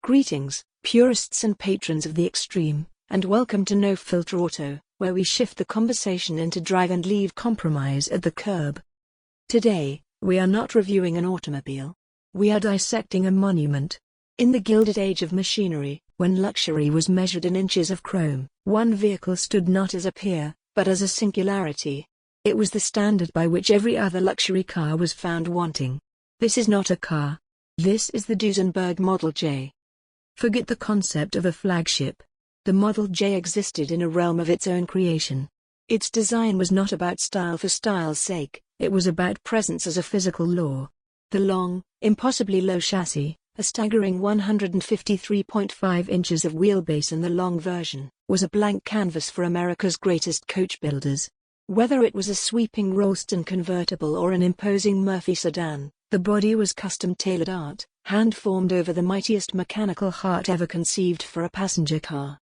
Greetings, purists and patrons of the extreme, and welcome to No Filter Auto, where we shift the conversation into drive and leave compromise at the curb. Today, we are not reviewing an automobile. We are dissecting a monument. In the Gilded Age of machinery, when luxury was measured in inches of chrome, one vehicle stood not as a peer, but as a singularity. It was the standard by which every other luxury car was found wanting. This is not a car. This is the Duesenberg Model J. Forget the concept of a flagship. The Model J existed in a realm of its own creation. Its design was not about style for style's sake, it was about presence as a physical law. The long, impossibly low chassis, a staggering 153.5 inches of wheelbase in the long version, was a blank canvas for America's greatest coach builders. Whether it was a sweeping Rolls-Royce convertible or an imposing Murphy sedan, the body was custom-tailored art, hand-formed over the mightiest mechanical heart ever conceived for a passenger car.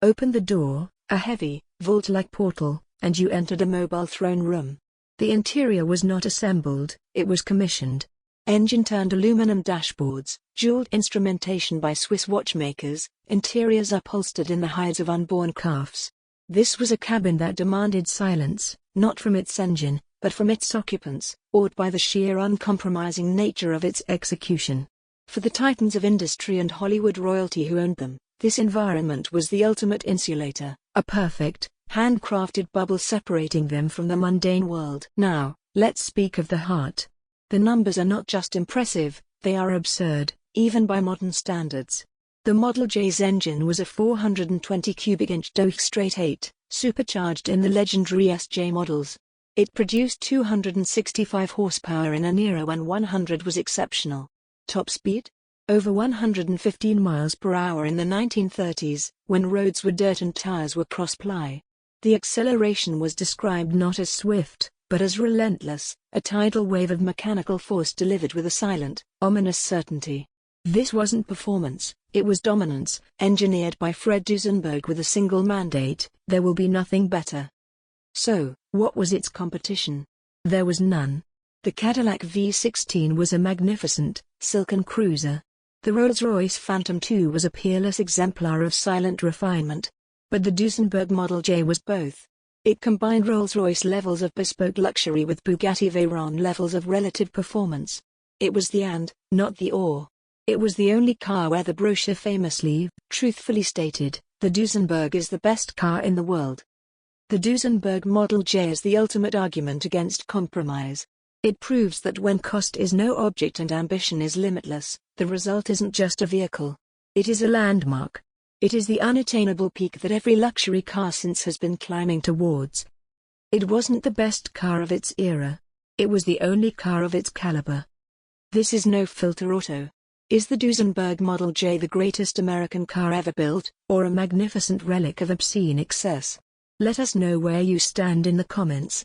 Open the door, a heavy, vault-like portal, and you entered a mobile throne room. The interior was not assembled, it was commissioned. Engine-turned aluminum dashboards, jeweled instrumentation by Swiss watchmakers, interiors upholstered in the hides of unborn calves. This was a cabin that demanded silence, not from its engine, but from its occupants, awed by the sheer uncompromising nature of its execution. For the titans of industry and Hollywood royalty who owned them, this environment was the ultimate insulator, a perfect, handcrafted bubble separating them from the mundane world. Now, let's speak of the heart. The numbers are not just impressive, they are absurd, even by modern standards. The Model J's engine was a 420 cubic inch straight 8, supercharged in the legendary SJ models. It produced 265 horsepower in an era when 100 was exceptional. Top speed? Over 115 miles per hour in the 1930s, when roads were dirt and tires were cross-ply. The acceleration was described not as swift, but as relentless, a tidal wave of mechanical force delivered with a silent, ominous certainty. This wasn't performance, it was dominance, engineered by Fred Duesenberg with a single mandate: there will be nothing better. So, what was its competition? There was none. The Cadillac V16 was a magnificent, silken cruiser. The Rolls-Royce Phantom II was a peerless exemplar of silent refinement. But the Duesenberg Model J was both. It combined Rolls-Royce levels of bespoke luxury with Bugatti Veyron levels of relative performance. It was the and, not the or. It was the only car where the brochure famously, truthfully stated, the Duesenberg is the best car in the world. The Duesenberg Model J is the ultimate argument against compromise. It proves that when cost is no object and ambition is limitless, the result isn't just a vehicle. It is a landmark. It is the unattainable peak that every luxury car since has been climbing towards. It wasn't the best car of its era. It was the only car of its caliber. This is No Filter Auto. Is the Duesenberg Model J the greatest American car ever built, or a magnificent relic of obscene excess? Let us know where you stand in the comments.